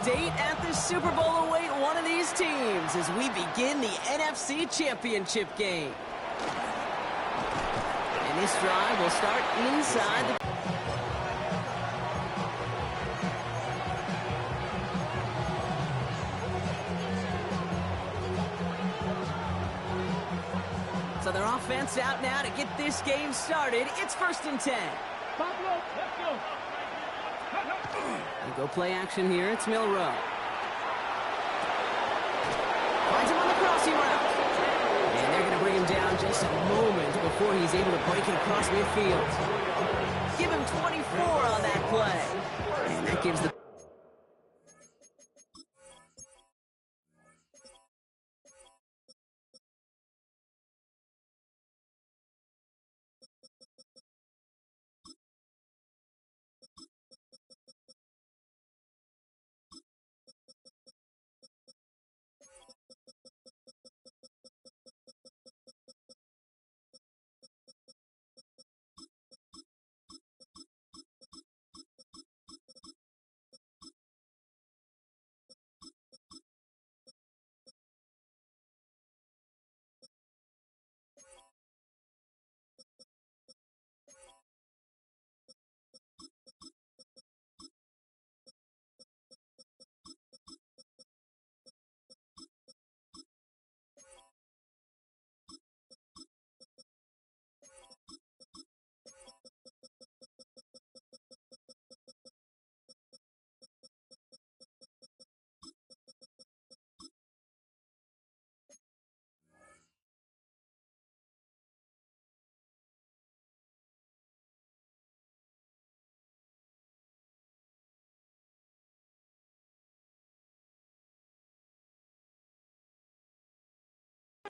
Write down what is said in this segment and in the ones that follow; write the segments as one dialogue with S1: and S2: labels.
S1: date at the Super Bowl await one of these teams as we begin the NFC Championship game. And this drive will start inside the... So their offense out now to get this game started. It's 1st and 10.
S2: Let's go.
S1: They go play action here. It's Milrow. Finds him on the crossing route. And they're going to bring him down just a moment before he's able to break it across midfield. Give him 24 on that play. And that gives the...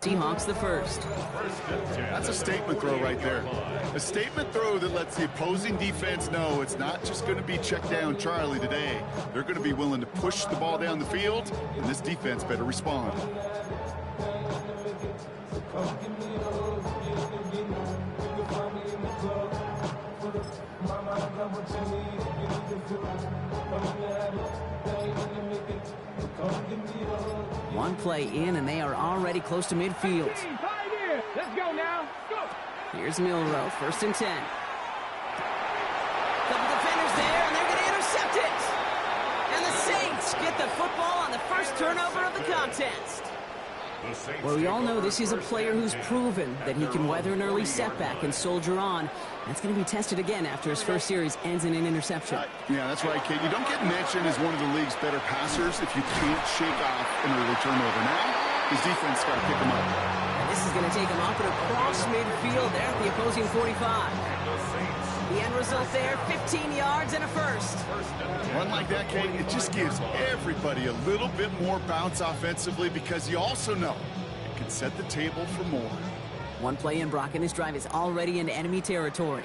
S1: Seahawks the first.
S3: That's a statement throw right there. A statement throw that lets the opposing defense know it's not just going to be check down Charlie today. They're going to be willing to push the ball down the field, and this defense better respond.
S1: One play in, and they are already close to midfield.
S2: Let's go now. Go.
S1: Here's Milrow, 1st and 10. Couple defenders there, and they're going to intercept it. And the Saints get the football on the first turnover of the contest. Well, we all know this is a player who's proven that he can weather an early setback and soldier on. That's going to be tested again after his first series ends in an interception.
S3: Yeah, that's right, Kate. You don't get mentioned as one of the league's better passers if you can't shake off an early turnover. Now, his defense got to pick him up.
S1: And this is going to take him up and across midfield there at the opposing 45. The end result there, 15 yards and a first.
S3: Run like that, Kate, it just gives everybody a little bit more bounce offensively because you also know it can set the table for more.
S1: One play in, Brock, and this drive is already into enemy territory.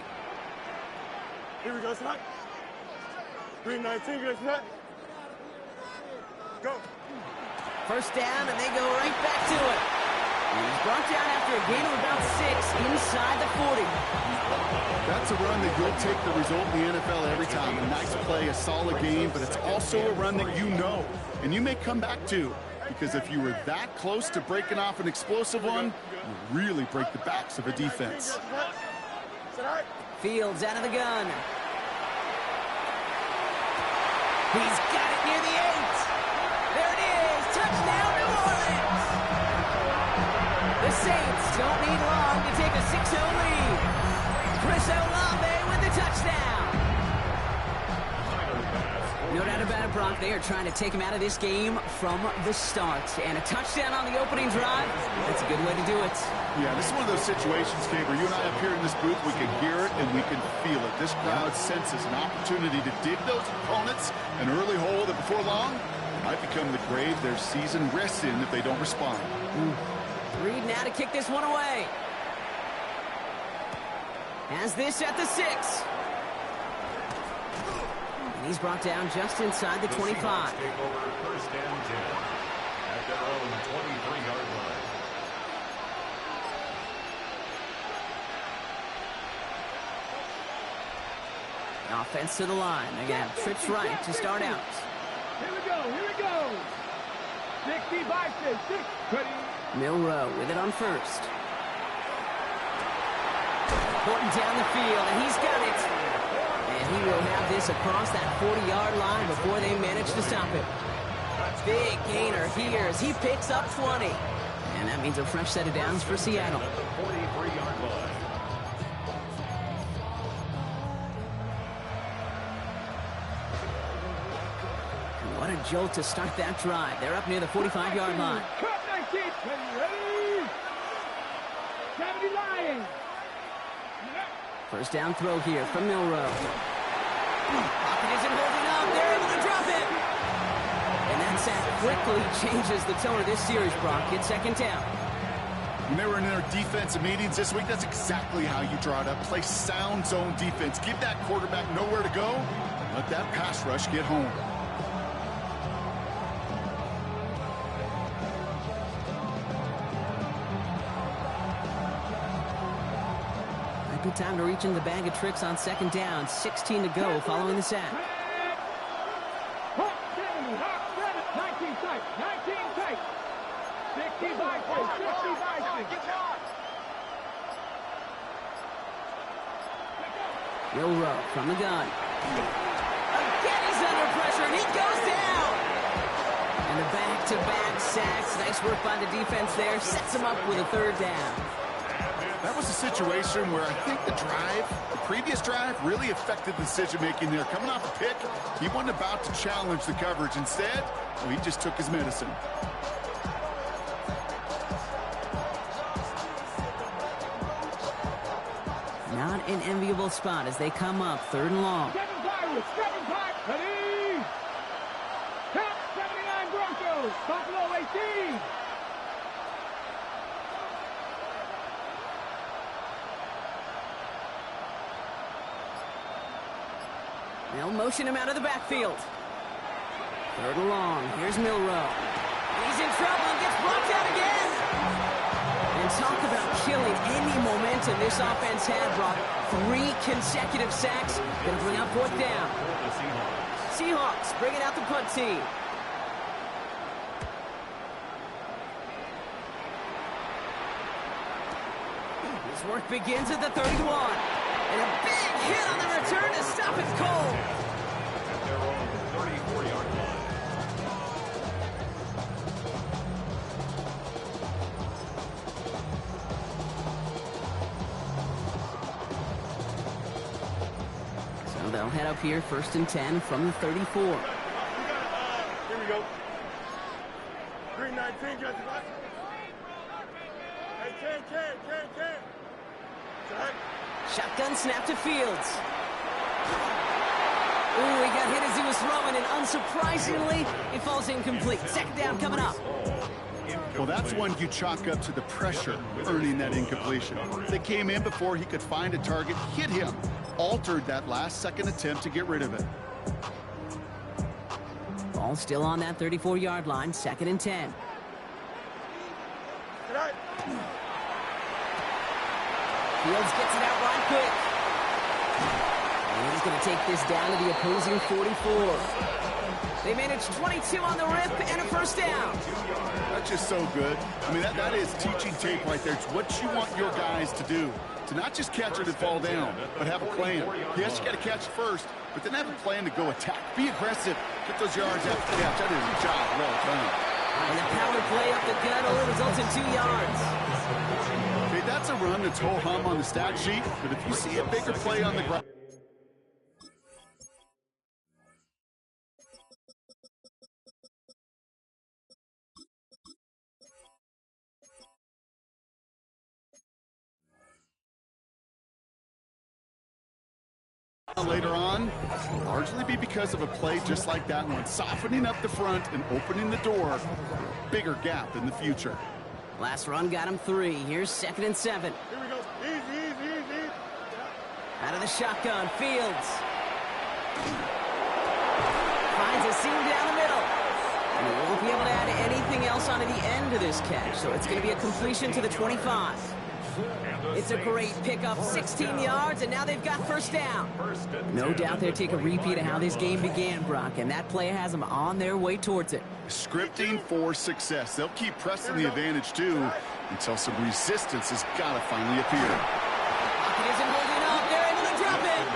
S2: Here we go, Snap. 319, good Snap. Go.
S1: First down, and they go right back to it. And he's brought down after a gain of about 6 inside the 40.
S3: That's a run that you'll take the result in the NFL every time. A nice play, a solid game, but it's also a run that you know, and you may come back to, because if you were that close to breaking off an explosive one, you really break the backs of a defense.
S1: Fields out of the gun. He's got it near the 8. There it is. Touchdown, New Orleans. The Saints don't need long to take a 6-0 lead. Chris Olave with the touchdown. No doubt about it, Brock. They are trying to take him out of this game from the start. And a touchdown on the opening drive, that's a good way to do it.
S3: Yeah, this is one of those situations, Kate, where you and I up here in this booth, we can hear it and we can feel it. This crowd senses an opportunity to dig those opponents an early hole that before long might become the grave their season rests in if they don't respond.
S1: Reed now to kick this one away. Has this at the 6. And he's brought down just inside the 25.
S4: Take over 1st and 10 at their own 23-yard line.
S1: Offense to the line. They're going to have trips right to start out.
S2: Here we go. 65-6. Ready.
S1: Milroe with it on first. Porting down the field, and he's got it. And he will have this across that 40-yard line before they manage to stop him. Big gainer here as he picks up 20. And that means a fresh set of downs for Seattle.
S4: 43-yard line.
S1: What a jolt to start that drive. They're up near the 45-yard line.
S2: Cut 19. Ready. 70 Lions.
S1: First down throw here from Milroe. Pocket isn't holding up. They're able to drop it. And that sack quickly changes the tone of this series, Brock. It's second down.
S3: When they were in their defensive meetings this week, that's exactly how you draw it up. Play sound zone defense. Give that quarterback nowhere to go. Let that pass rush get home.
S1: Good time to reach into the bag of tricks on second down. 16 to go following the sack.
S2: 19 tight. 65-6.
S1: Milroe from the gun. Again, he's under pressure, and he goes down. And the back-to-back sacks. Nice work by the defense there. Sets him up with a third down.
S3: That was a situation where I think the previous drive, really affected the decision-making there. Coming off a pick, he wasn't about to challenge the coverage. Instead, well, he just took his medicine.
S1: Not an enviable spot as they come up third and long.
S2: 7-5. Ready. Count 79 Broncos. Buffalo 18.
S1: They'll motion him out of the backfield. Third and long. Here's Milroe. He's in trouble and gets blocked out again. And talk about killing any momentum this offense had, Brock. 3 consecutive sacks. Going to bring up fourth down. Seahawks bringing out the punt team. His work begins at the 31. And a big hit on the return to stop it cold.
S4: At their own 34-yard line.
S1: So they'll head up here, first and 10 from the 34.
S2: Here we go. Green 19, just left. Hey, Ken.
S1: Shotgun snap to Fields. Ooh, he got hit as he was throwing, and unsurprisingly, it falls incomplete. Second down coming up.
S3: Well, that's one you chalk up to the pressure earning that incompletion. They came in before he could find a target, hit him, altered that last-second attempt to get rid of it.
S1: Ball still on that 34-yard line, second and 10. Fields gets it out right quick. And he's going to take this down to the opposing 44. They managed 22 on the rip and a first down.
S3: That's just so good. I mean, that is teaching tape right there. It's what you want your guys to do. To not just catch it and fall down, but have a plan. Yes, you got to catch it first, but then have a plan to go attack. Be aggressive. Get those yards after the catch. That is a job well done.
S1: And the power play up the gut only results in 2 yards.
S3: Okay, that's a run that's ho-hum on the stat sheet, but if you see a bigger play on the ground, later on, will largely be because of a play just like that one, softening up the front and opening the door. Bigger gap in the future.
S1: Last run got him 3. Here's second and 7.
S2: Here we go. Easy.
S1: Out of the shotgun, Fields. Finds a seam down the middle. And he won't be able to add anything else onto the end of this catch, so it's going to be a completion to the 25. It's a great pickup, 16 yards, and now they've got first down. No doubt they'll take a repeat of how this game began, Brock, and that play has them on their way towards it.
S3: Scripting for success. They'll keep pressing the advantage, too, until some resistance has got to finally appear.
S1: Pocket isn't holding up. They're able to drop it.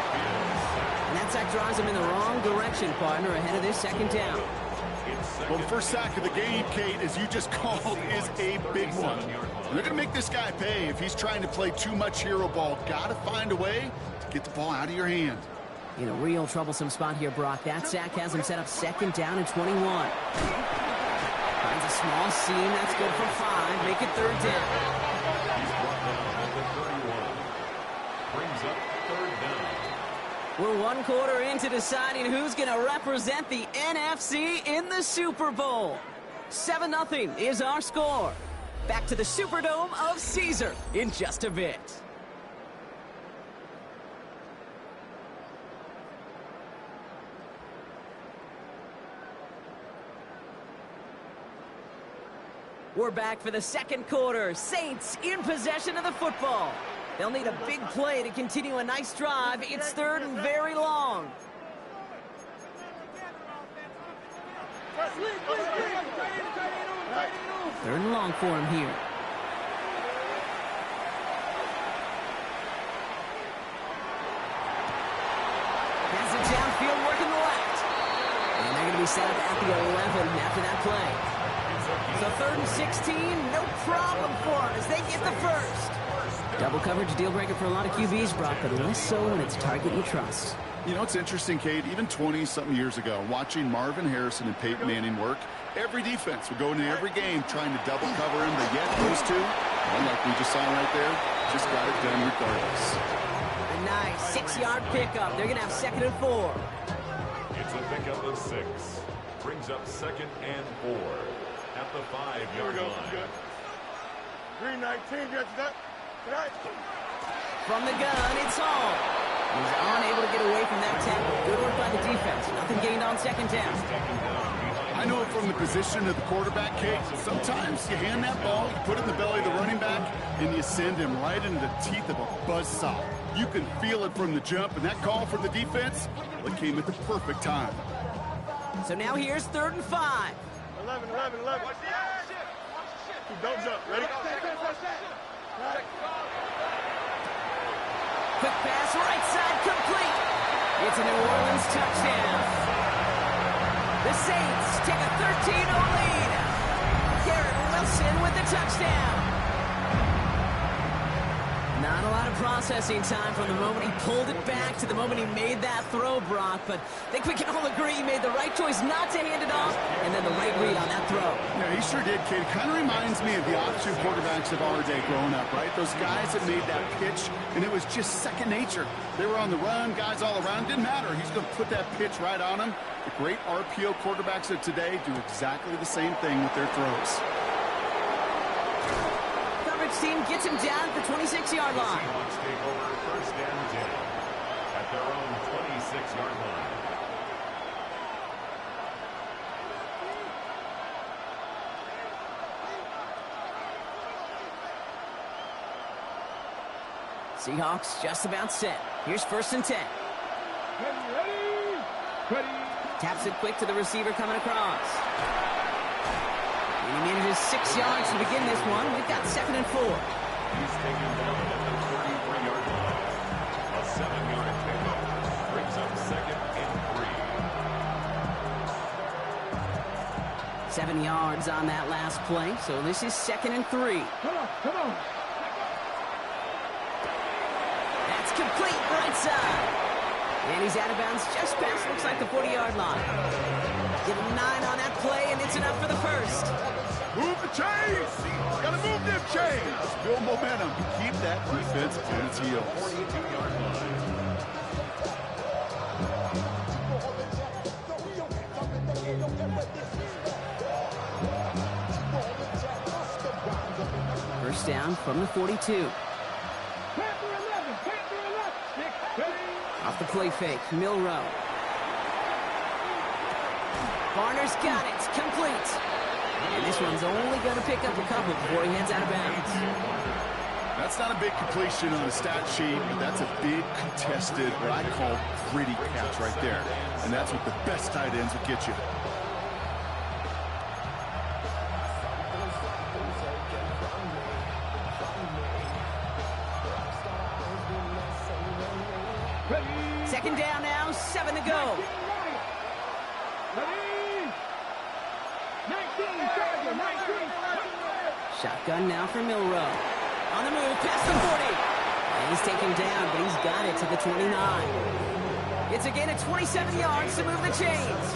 S1: And that sack drives them in the wrong direction, partner, ahead of this second down.
S3: Well, the first sack of the game, Kate, as you just called, is a big one. And they're going to make this guy pay if he's trying to play too much hero ball. Got to find a way to get the ball out of your hand.
S1: In a real troublesome spot here, Brock. That sack has him set up second down and 21. Finds a small seam. That's good for 5. Make it third down.
S4: He's brought down at the 31. Brings up third down.
S1: We're one quarter into deciding who's going to represent the NFC in the Super Bowl. 7-0 is our score. Back to the Superdome of Caesar in just a bit. We're back for the second quarter. Saints in possession of the football. They'll need a big play to continue a nice drive. It's third and very long. Third and long for him here. Has it downfield, working the left. And they're going to be set up at the 11 after that play. So third and 16, no problem for them as they get the first. Double coverage deal breaker for a lot of QBs, Brock, but less so when it's a target you trust.
S3: You know, it's interesting, Kate, even 20-something years ago, watching Marvin Harrison and Peyton Manning work, every defense would go into every game trying to double cover him, but yet those two, well, like we just saw right there, just got it done regardless.
S1: A nice 6-yard pickup. They're going to have second and 4.
S4: It's a pickup of 6. Brings up second and 4 at the 5-yard line.
S2: 319, gets that.
S1: From the gun, it's Hall. He's unable to get away from that tackle. Good work by the defense. Nothing gained on second down.
S3: I know from the position of the quarterback, Kate, sometimes you hand that ball, you put it in the belly of the running back, and you send him right into the teeth of a buzzsaw. You can feel it from the jump, and that call from the defense, well, it came at the perfect time.
S1: So now here's third and 5.
S2: 11. Don't jump. Ready?
S1: Quick pass, right side, complete. It's a New Orleans touchdown. The Saints take a 13-0 lead. Garrett Wilson with the touchdown. Not a lot of processing time from the moment he pulled it back to the moment he made that throw, Brock. But I think we can all agree he made the right choice not to hand it off, and then the right read on that throw.
S3: Yeah, he sure did, kid. Kind of reminds me of the option quarterbacks of our day growing up, right? Those guys that made that pitch, and it was just second nature. They were on the run, guys all around. Didn't matter. He's going to put that pitch right on them. The great RPO quarterbacks of today do exactly the same thing with their throws.
S1: Team gets him down at the 26-yard line.
S4: Seahawks take over first and 10 at their own 26-yard line.
S1: Seahawks just about set. Here's first and 10.
S2: Ready.
S1: Taps it quick to the receiver coming across. And he manages 6 yards to begin this one. We've got second and 4.
S4: He's taken down at the 33-yard line. A 7-yard pickup brings up second and 3.
S1: 7 yards on that last play, so this is second and 3.
S2: Come on.
S1: That's complete, right side. And he's out of bounds just past, looks like the 40-yard line. Give him 9 on that play, and it's enough for the first.
S3: Move the chains! Gotta move them chains! Build momentum. Keep that defense on its heels.
S4: 42-yard line.
S1: First down from the 42. Off the play fake, Milrow. Barner's got it, complete. And this one's only going to pick up a couple before he heads out of bounds.
S3: That's not a big completion on a stat sheet, but that's a big contested, what I call gritty catch right there. And that's what the best tight ends will get you.
S1: Second down now, 7 to go. Shotgun now for Milrow. On the move, past the 40. And he's taken down, but he's got it to the 29. It's a gain of 27 yards to move the chains.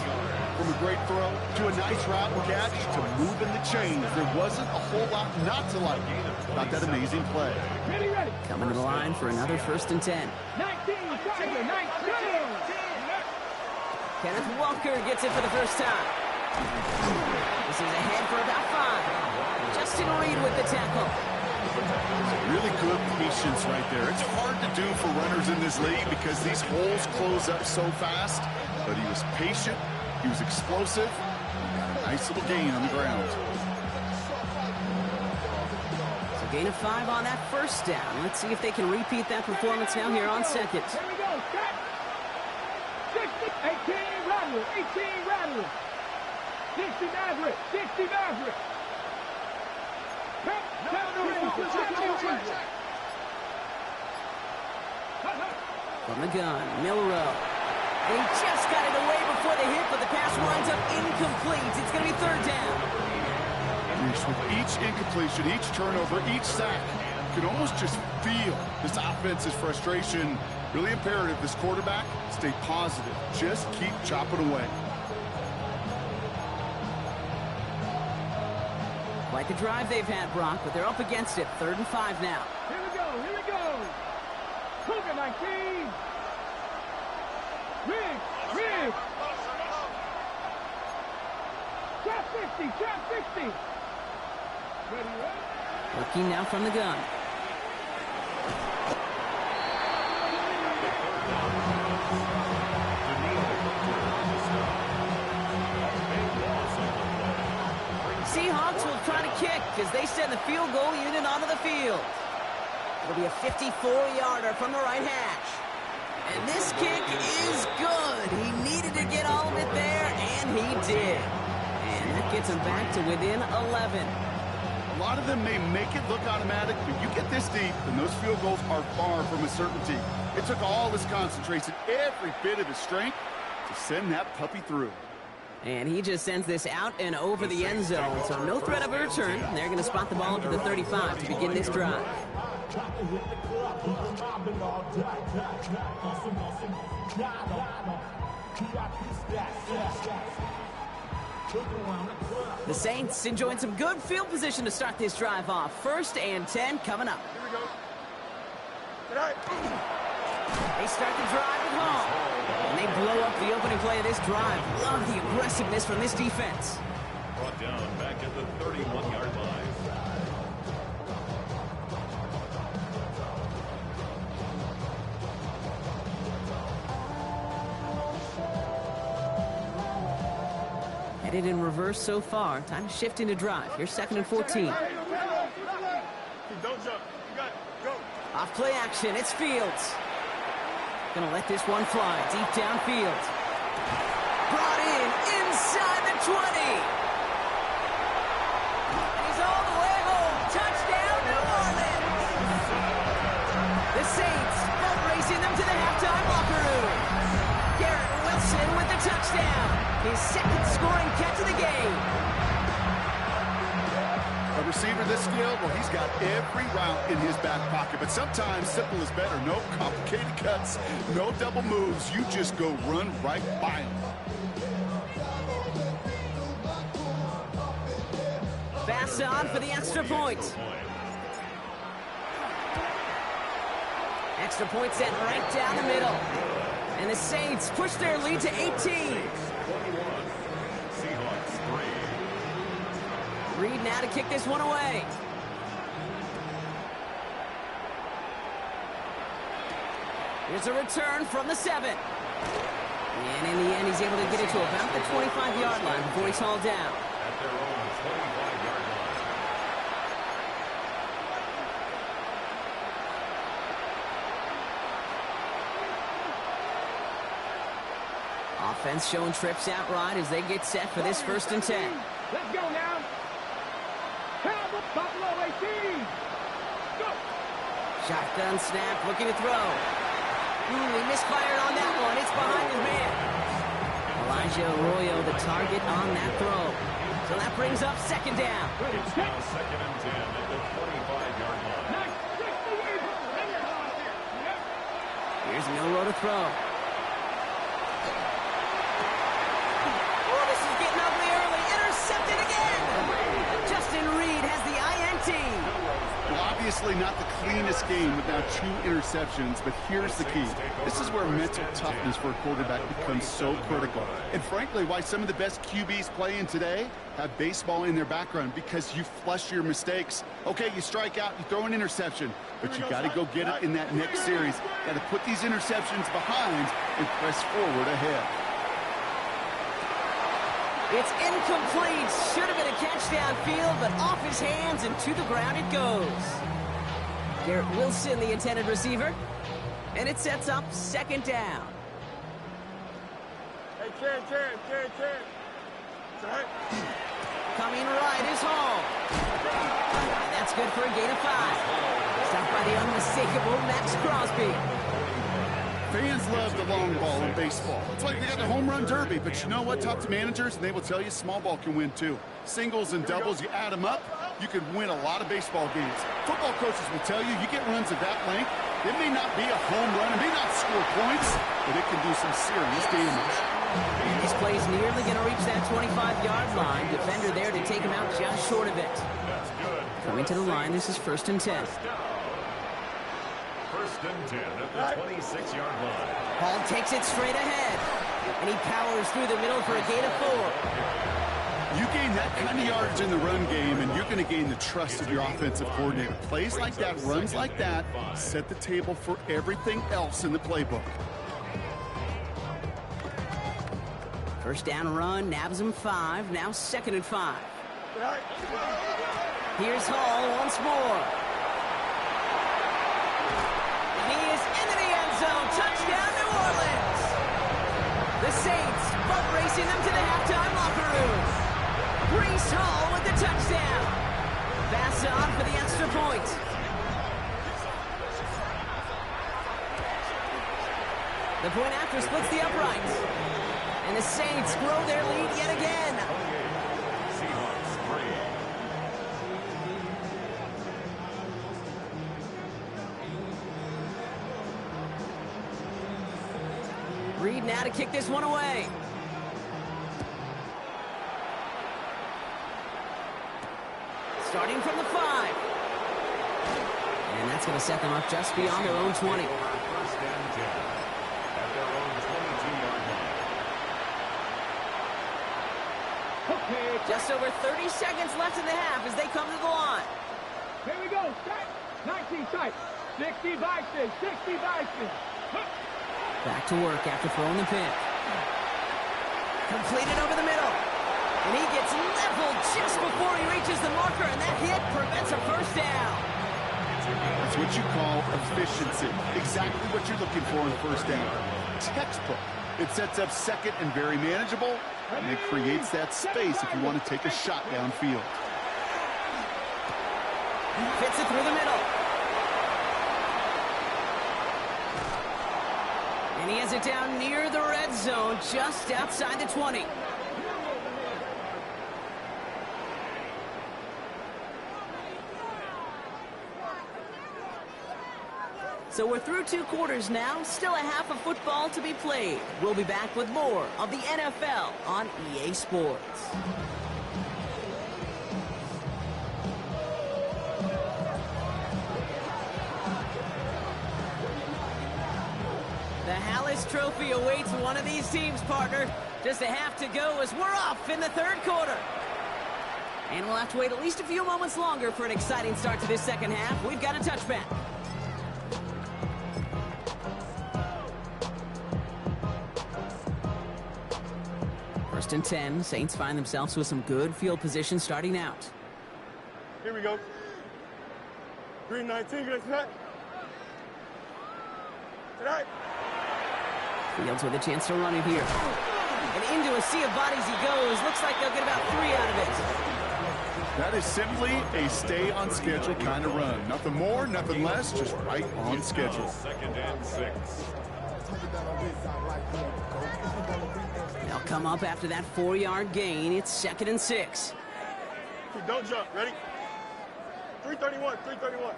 S3: From a great throw to a nice route and catch to moving the chains. There wasn't a whole lot not to like about that amazing play.
S1: Coming to the line for another 1st and 10.
S2: 19.
S1: Kenneth Walker gets it for the first time. This is ahead for about 5. Justin Reed with the tackle.
S3: Really good patience right there. It's hard to do for runners in this league because these holes close up so fast. But he was patient. He was explosive. Nice little gain on the ground.
S1: So gain of 5 on that 1st down. Let's see if they can repeat that performance now here on 2nd.
S2: Here we go. 18 Rattler. 18 Rattler. 60 Maverick. 60 Maverick.
S1: From the gun, Milrow. They just got it away before the hit, but the pass winds up incomplete. It's going to be 3rd down.
S3: With each incompletion, each turnover, each sack, you can almost just feel this offense's frustration. Really imperative, this quarterback, stay positive. Just keep chopping away.
S1: Quite the drive they've had, Brock, but they're up against it. 3rd and 5 now.
S2: Here we go. Here we go. Cougar 19. Rig. Trap 60. Trap 60. Ready?
S1: Looking now from the gun. Seahawks will try to kick as they send the field goal unit onto the field. It'll be a 54-yarder from the right hash. And this kick is good. He needed to get all of it there, and he did. And that gets him back to within 11.
S3: A lot of them may make it look automatic, but you get this deep, and those field goals are far from a certainty. It took all his concentration, every bit of his strength, to send that puppy through.
S1: And he just sends this out and over the end zone, so no threat of a return. They're going to spot the ball to the 35 to begin this drive. The Saints enjoying some good field position to start this drive off. 1st and 10 coming up.
S2: Here we go. Tonight.
S1: They start the drive at home, and they blow up the opening play of this drive. Love the aggressiveness from this defense.
S4: Brought down back at the 31-yard line.
S1: Headed in reverse so far. Time to shift into drive. Here's 2nd and 14.
S2: Don't jump. You got it. Go.
S1: Off play action. It's Fields. Gonna let this one fly deep downfield. Brought in inside the 20. And he's all the way home. Touchdown, New Orleans. The Saints boat racing them to the halftime locker room. Garrett Wilson with the touchdown. His 2nd scoring catch of the game.
S3: A receiver this skilled, well, he's got every route in his back pocket. But sometimes simple is better. No complicated cuts, no double moves. You just go run right by him.
S1: Pass on for the extra point. Extra point set right down the middle. And the Saints push their lead to 18.
S4: 21. Seahawks 3.
S1: Reed now to kick this one away. Here's a return from the 7. And in the end, he's able to get it to about the 25-yard line before he's hauled down.
S4: At their own 25-yard line.
S1: Defense showing trips out right as they get set for this 1st and 10.
S2: Let's go now. Buffalo 18. Go.
S1: Shotgun snap, looking to throw. Ooh, he misfired on that one. It's behind his man. Elijah Arroyo, the target on that throw. So that brings up 2nd down.
S4: It's now 2nd and 10 at the 25-yard line.
S1: Here's Milroe to throw. Oh, this is getting ugly early. Intercepted again. Justin Reed has the INT.
S3: Well, obviously not the cleanest game with now 2 interceptions, but here's the key. This is where mental toughness for a quarterback becomes so critical. And frankly, why some of the best QBs playing today have baseball in their background, because you flush your mistakes. Okay, you strike out, you throw an interception, but you got to go get it in that next series. Got to put these interceptions behind and press forward ahead.
S1: It's incomplete. Should have been a catch downfield, but off his hands and to the ground it goes. Garrett Wilson, the intended receiver. And it sets up 2nd down.
S2: Hey, Chad.
S1: Coming right is Hall. And that's good for a gain of 5. Stopped by the unmistakable Max Crosby.
S3: Fans love the long ball in baseball. It's like they got the home run derby, but you know what? Talk to managers, and they will tell you small ball can win too. Singles and doubles, you add them up, you can win a lot of baseball games. Football coaches will tell you get runs of that length. It may not be a home run, it may not score points, but it can do some serious damage.
S1: And this play's nearly going to reach that 25-yard line. Defender there to take him out just short of it. Coming to the line, this is 1st and 10.
S4: 1st and 10 at the 26-yard line.
S1: Hall takes it straight ahead. And he powers through the middle for a gain of 4.
S3: You gain that kind of yardage in the run game, and you're going to gain the trust of your offensive coordinator. Plays like that, runs like that, set the table for everything else in the playbook.
S1: 1st down run, nabs him 5. Now 2nd and 5. Here's Hall once more. And he is into the end zone. Touchdown, New Orleans. The Saints boat racing them to the halftime locker room. Breece Hall with the touchdown. Pass on for the extra point. The point after splits the uprights. And the Saints grow their lead yet again.
S4: Seahawks 3.
S1: Reed now to kick this one away. Starting from the 5. And that's going to set them up just beyond their own 20.
S4: 1st and 10 at their own 22-yard line.
S2: Okay.
S1: Just over 30 seconds left in the half as they come to the line.
S2: Here we go. Set. 19 tight. 60 Bison. 60 Bison.
S1: Back to work after throwing the pick. Completed over the middle. And he gets leveled just before he reaches the marker, and that hit prevents a 1st down.
S3: That's what you call efficiency. Exactly what you're looking for in 1st down. Textbook. It sets up 2nd and very manageable, and it creates that space if you want to take a shot downfield.
S1: Fits it through the middle. And he has it down near the red zone, just outside the 20. So we're through 2 quarters now, still a half of football to be played. We'll be back with more of the NFL on EA Sports. The Hallis Trophy awaits one of these teams, partner. Just a half to go as we're off in the 3rd quarter. And we'll have to wait at least a few moments longer for an exciting start to this 2nd half. We've got a touchback. 1st and 10. Saints find themselves with some good field position starting out.
S2: Here we go. 319, get that. Tonight.
S1: Fields with a chance to run it here. And into a sea of bodies he goes. Looks like they'll get about 3 out of it.
S3: That is simply a stay on schedule kind of run. Nothing more, nothing less, just right on schedule.
S4: 2nd and 6.
S1: They'll come up after that 4-yard gain. It's 2nd and 6.
S2: Don't jump. Ready? 331. 331.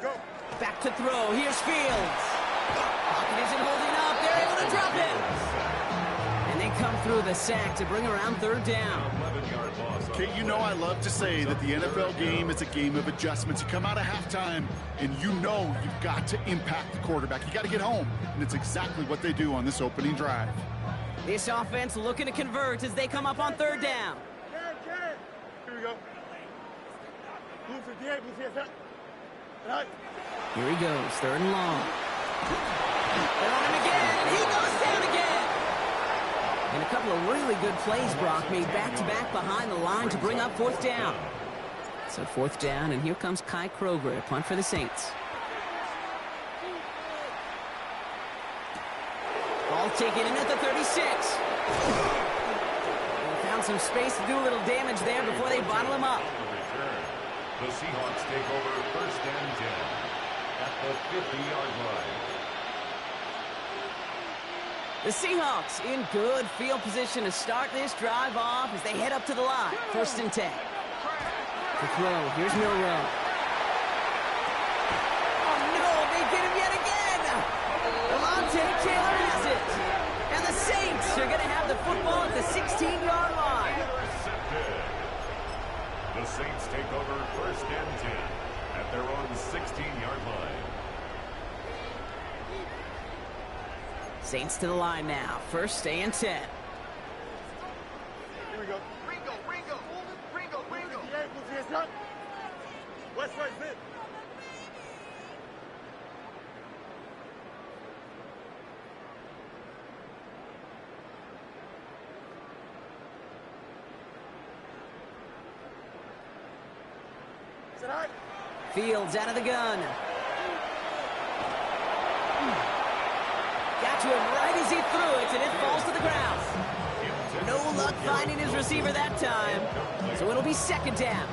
S2: Go.
S1: Back to throw. Here's Fields. Pocket isn't holding up. They're able to drop it. And they come through the sack to bring around 3rd down.
S3: Kate, you know I love to say that the NFL game is a game of adjustments. You come out of halftime, and you know you've got to impact the quarterback. You got to get home, and it's exactly what they do on this opening drive.
S1: This offense looking to convert as they come up on 3rd down.
S2: Here we go. Blue 58, blue 58. Right.
S1: Here he goes, 3rd and long. They're on him again, and he goes down again. And a couple of really good plays, Brock, made back-to-back behind the line to bring up 4th down. So 4th down, and here comes Kai Kroger, a punt for the Saints. Ball taken in at the 36. They found some space to do a little damage there before they bottle him up.
S4: The Seahawks take over 1st and 10 at the 50-yard line.
S1: The Seahawks in good field position to start this drive off as they head up to the line. 1st and 10. To throw, here's Milrow. Oh no, they get him yet again! Delonte Taylor has it! And the Saints are going to have the football at the 16-yard line.
S4: The Saints take over 1st and 10 at their own 16-yard line.
S1: Saints to the line now. 1st and 10.
S2: Here we go. Ringo. West right, zip. Is it hot?
S1: Fields out of the gun. Got to him right as he threw it, and it falls to the ground. No luck finding his receiver that time, so it'll be 2nd down.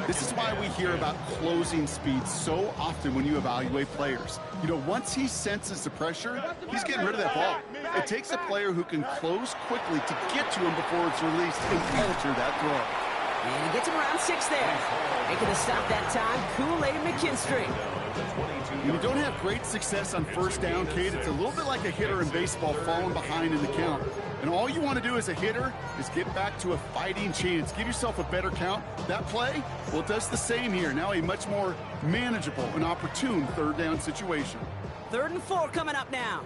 S3: This is why we hear about closing speed so often when you evaluate players. You know, once he senses the pressure, he's getting rid of that ball. It takes a player who can close quickly to get to him before it's released and alter that throw.
S1: And he gets him around 6 there. Making the stop that time, Kool-Aid McKinstry.
S3: When you don't have great success on 1st down, Kate, it's a little bit like a hitter in baseball falling behind in the count. And all you want to do as a hitter is get back to a fighting chance. Give yourself a better count. That play, well, it does the same here. Now a much more manageable and opportune 3rd down situation.
S1: 3rd and 4 coming up now.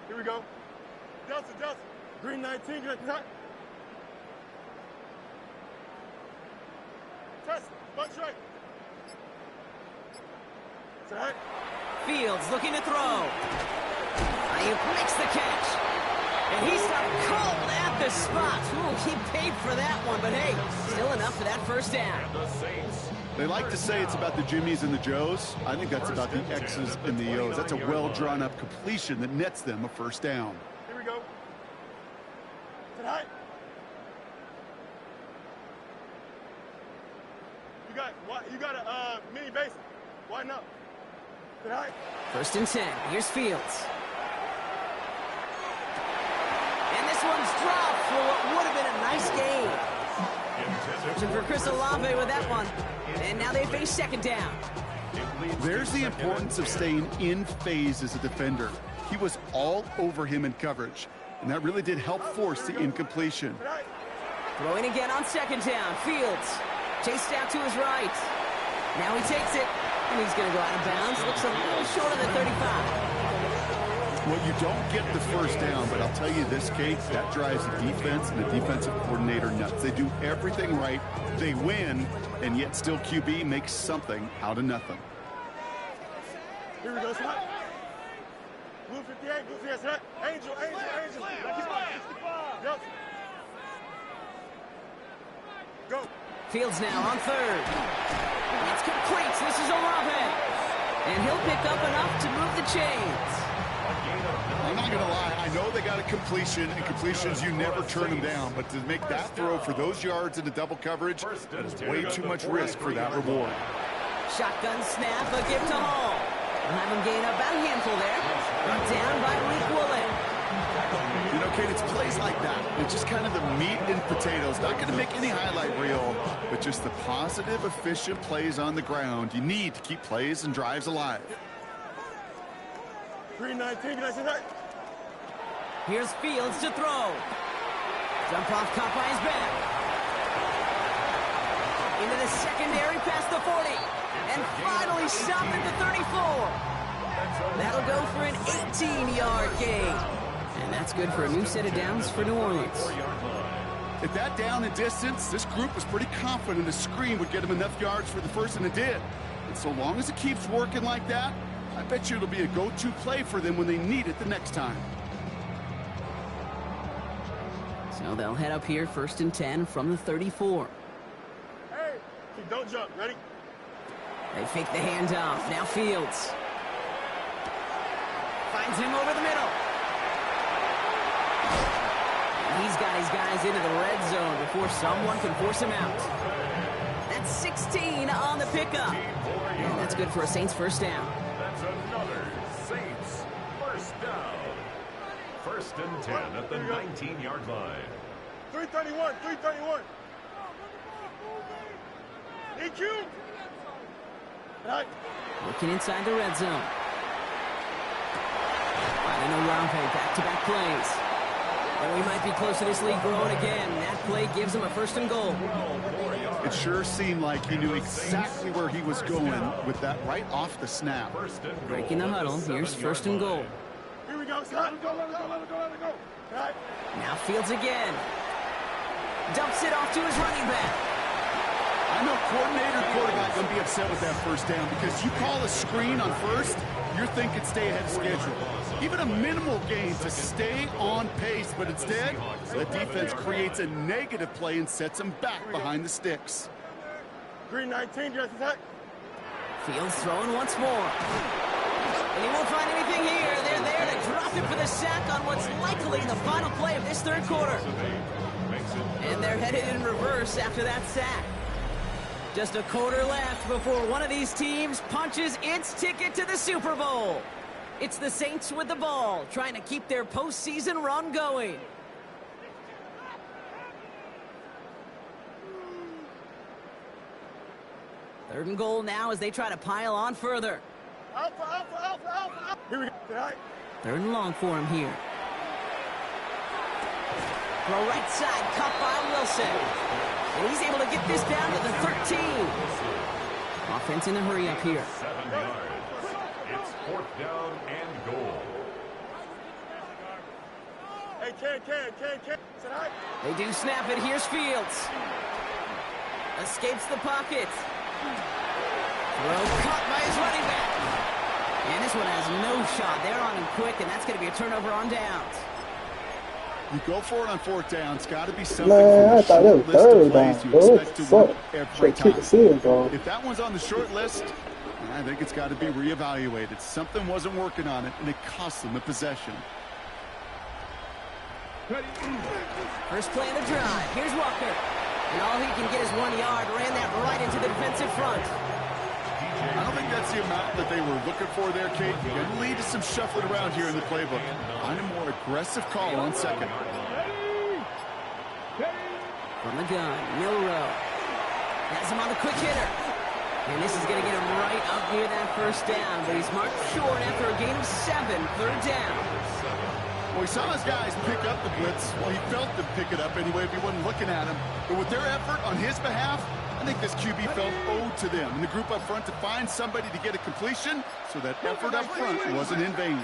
S2: Here we go. Delta. Green 19, get cut. Test, bunch right. Is it hot?
S1: Fields looking to throw. Ayuk makes the catch. And he stopped cold at the spot. Ooh, he paid for that one, but hey, still enough for that 1st down.
S3: They like to say it's about the Jimmies and the Joes. I think that's about the X's and the O's. That's a well-drawn-up completion that nets them a 1st down.
S2: Here we go. Is it hot? You got a mini base. Why not? Is it hot?
S1: 1st and 10. Here's Fields. And this one's dropped for what would have been a nice game. Searching for Chris Olave with that one. And now they face 2nd down.
S3: There's the importance of staying in phase as a defender. He was all over him in coverage, and that really did help force the incompletion.
S1: Throwing again on 2nd down. Fields chased out to his right. Now he takes it, and he's going to go out of bounds. Looks a little short of the 35.
S3: Well, you don't get the 1st down, but I'll tell you this, Kate, that drives the defense and the defensive coordinator nuts. They do everything right. They win, and yet still QB makes something out of nothing.
S2: Here we go, son. Blue 58, blue 58, Angel. Yep. Go.
S1: Fields now on 3rd. It's complete. This is Olave. And he'll pick up enough to move the chains.
S3: I'm not going to lie. I know they got a completion, and completions, you never turn them down. But to make that throw for those yards into double coverage, that is way too much risk for that reward.
S1: Shotgun snap, a gift to Hall. We'll have him gain about a handful there. Brought down by Malik Woolen.
S3: You know, Kate, it's plays like that. It's just kind of the meat and potatoes. Not going to make any highlight reel, but just the positive, efficient plays on the ground. You need to keep plays and drives alive.
S2: 319,
S1: Here's Fields to throw. Jump off, caught by his back. Into the secondary past the 40. And finally stopped at the 34. That'll go for an 18-yard gain. And that's good for a new set of downs for New Orleans.
S3: At that down and distance, this group was pretty confident a screen would get him enough yards for the first, and it did. And so long as it keeps working like that, I bet you it'll be a go-to play for them when they need it the next time.
S1: So they'll head up here, 1st and 10 from the 34.
S2: Hey, don't jump. Ready?
S1: They fake the handoff. Now Fields. Finds him over the middle. And he's got his guys into the red zone before someone can force him out. That's 16 on the pickup. And that's good for a Saints first down.
S4: That's another Saints first down. 1st and 10 at the 19-yard line.
S2: 331, 331. EQ. Right.
S1: Looking inside the red zone. And Olave, back-to-back plays. And we might be close to this league growing again. That play gives him a 1st and goal.
S3: It sure seemed like he knew exactly where he was going with that right off the snap.
S1: Breaking the huddle. Here's 1st and goal.
S2: Here we go. Let it go, let it go, let it go, let it go. Right.
S1: Now Fields again. Dumps it off to his running back.
S3: I know coordinator quarterback going to be upset with that first down because you call a screen on first, you're thinking stay ahead of schedule. Even a minimal gain to stay on pace, but instead, the defense creates a negative play and sets them back behind the sticks.
S2: 319, just attack.
S1: Fields throwing once more. And he won't find anything here. They're there to drop it for the sack on what's likely the final play of this 3rd quarter. And they're headed in reverse after that sack. Just a quarter left before one of these teams punches its ticket to the Super Bowl. It's the Saints with the ball, trying to keep their postseason run going. Third and goal now as they try to pile on further.
S2: Alpha. Here we go. Right.
S1: 3rd and long for him here. Throw right side, caught by Wilson. And he's able to get this down to the 13. Offense in a hurry up here.
S4: 7 yards. It's 4th down and goal.
S2: Hey, Ken.
S1: They do snap it. Here's Fields. Escapes the pocket. Throw caught by his running back. And this one has no shot. They're on him quick, and that's going to be a turnover on downs.
S3: You go for it on 4th down. It's got to be something from the short list of plays you expect to work every time. If that one's on the short list, I think it's got to be reevaluated. Something wasn't working on it, and it cost them the possession.
S1: First play of the drive. Here's Walker. And all he can get is 1 yard. Ran that right into the defensive front.
S3: I don't think that's the amount that they were looking for there, Kate. You're going to lead to some shuffling around here in the playbook. Find a more aggressive call on 2nd.
S1: From the gun, Milrow. Has him on the quick hitter. And this is going to get him right up near that 1st down. But he's marked short after a gain of 7, 3rd down.
S3: Well, he saw his guys pick up the blitz. Well, he felt them pick it up anyway if he wasn't looking at him. But with their effort on his behalf, I think this QB felt owed to them and the group up front to find somebody to get a completion so that effort up front wasn't in vain.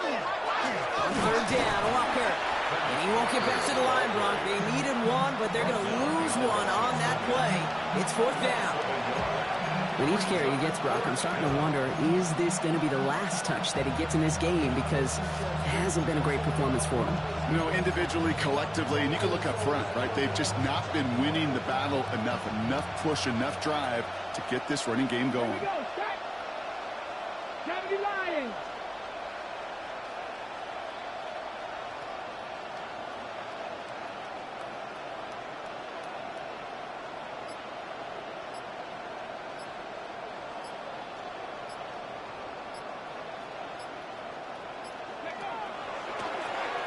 S1: On 3rd down, Walker. And he won't get back to the line, Brock. They needed one, but they're going to lose one on that play. It's 4th down. With each carry he gets, Brock, I'm starting to wonder, is this going to be the last touch that he gets in this game? Because it hasn't been a great performance for him.
S3: You know, individually, collectively, and you can look up front, right? They've just not been winning the battle enough push, enough drive to get this running game going.
S2: Lions.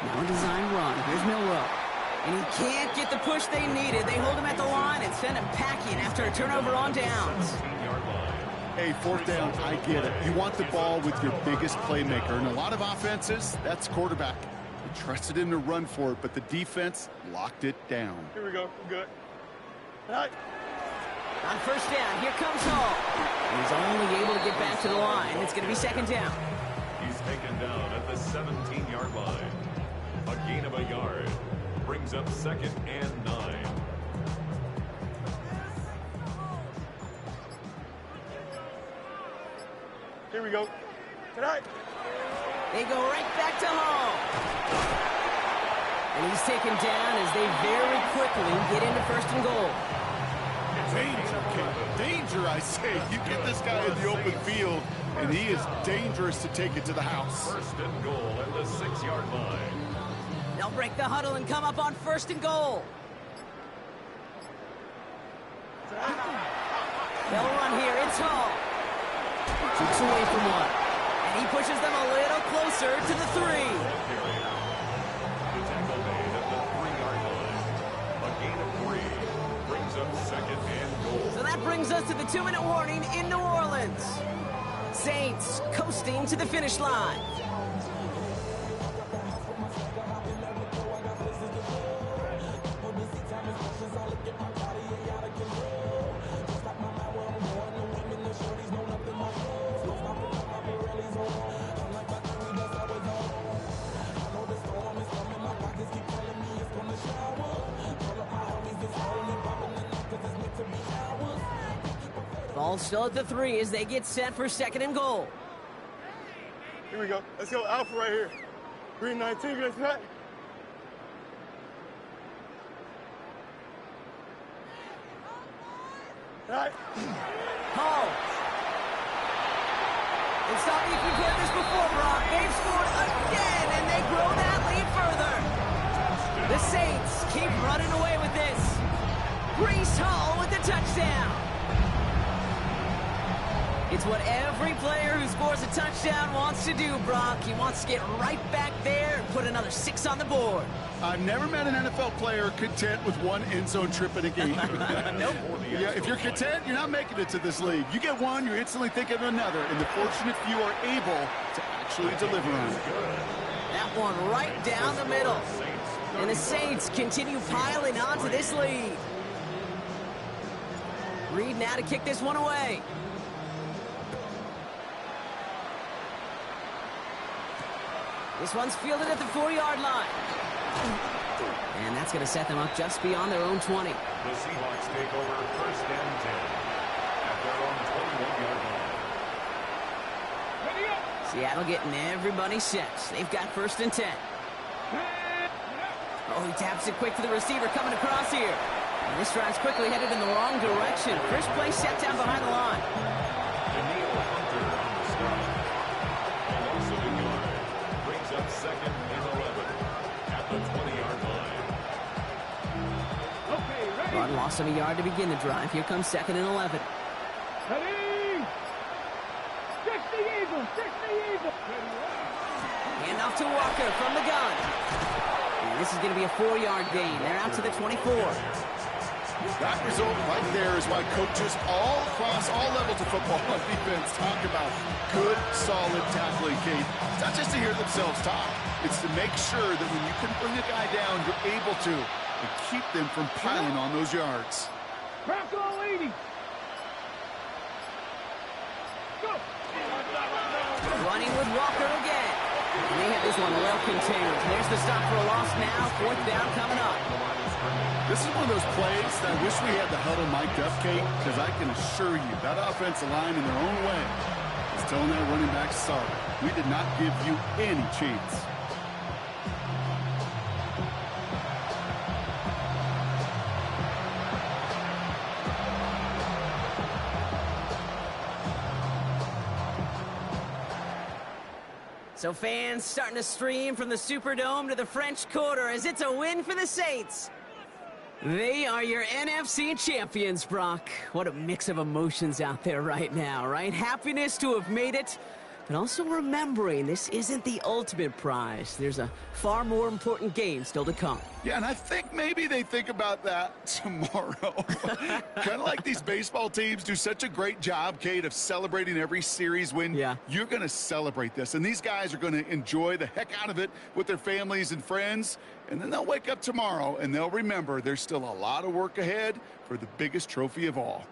S1: Now a design run. Here's Milrow. And he can't get the push they needed. They hold him at the line and send him packing after a turnover on downs.
S3: Hey, fourth down, I get it. You want the ball with your biggest playmaker. And a lot of offenses, that's quarterback. They trusted him to run for it, but the defense locked it down.
S2: Here we go. Good. All right.
S1: On first down, here comes Hall. He's only able to get back to the line. It's going to be second down.
S4: He's taken down at the 17-yard line. A gain of a yard. Brings up second and 9.
S2: Here we go. Tonight.
S1: They go right back to Hall. And he's taken down as they very quickly get into first and goal.
S3: Danger, kid. Danger, I say. You get this guy in the open field, and he is dangerous to take it to the house.
S4: First and goal at the 6-yard line.
S1: They'll break the huddle and come up on first and goal. They'll run here. It's Hall. 6 away from one. And he pushes them a little closer to the 3.
S4: The tackle made at the 3-yard line. A gain of 3 brings up second and goal.
S1: So that brings us to the 2-minute warning in New Orleans. Saints coasting to the finish line. Ball still at the 3 as they get set for second and goal.
S2: Here we go. Let's go. Alpha right here. Green 19. Let's hit. All right.
S1: Hall. It's not like we've heard this before, Brock. They've scored again, and they grow that lead further. The Saints keep running away with this. Breece Hall with the touchdown. It's what every player who scores a touchdown wants to do, Brock. He wants to get right back there and put another 6 on the board.
S3: I've never met an NFL player content with one end zone trip in a game.
S1: Nope.
S3: Yeah, if you're content, you're not making it to this league. You get one, you instantly think of another, and the fortunate few are able to actually deliver on it.
S1: That one right down the middle. And the Saints continue piling on to this lead. Reed now to kick this one away. This one's fielded at the 4-yard line. And that's going to set them up just beyond their own 20.
S4: The Seahawks take over first and 10 at their own 21-yard line.
S1: Seattle getting everybody set. They've got first and 10. Oh, he taps it quick to the receiver coming across here. And this drive's quickly headed in the wrong direction. First play set down behind the line.
S4: Second and 11 at the 20-yard line.
S2: Okay, ready.
S1: Run lost him a yard to begin the drive. Here comes second and 11.
S2: Ready. 60 Eagles. 60 Eagles.
S1: Hand off to Walker from the gun. And this is going to be a 4-yard gain. They're out to the 24.
S3: That result right there is why coaches all across all levels of football and defense talk about good, solid tackling, Kate. It's not just to hear themselves talk. It's to make sure that when you can bring a guy down, you're able to and keep them from piling on those yards.
S2: Bronco 80. Go.
S1: Running with Walker again. And they have this one well contained. There's the stop for a loss now. 4th down coming up.
S3: This is one of those plays that I wish we had the huddle mic'd up, Kate, because I can assure you that offensive line in their own way is telling that running back, sorry, we did not give you any chance.
S1: So fans starting to stream from the Superdome to the French Quarter as it's a win for the Saints. They are your NFC champions, Brock. What a mix of emotions out there right now, right? Happiness to have made it, but also remembering this isn't the ultimate prize. There's a far more important game still to come.
S3: Yeah, and I think maybe they think about that tomorrow. Kind of like these baseball teams do such a great job, Kate, of celebrating every series win.
S1: Yeah.
S3: You're going to celebrate this, and these guys are going to enjoy the heck out of it with their families and friends, and then they'll wake up tomorrow, and they'll remember there's still a lot of work ahead for the biggest trophy of all.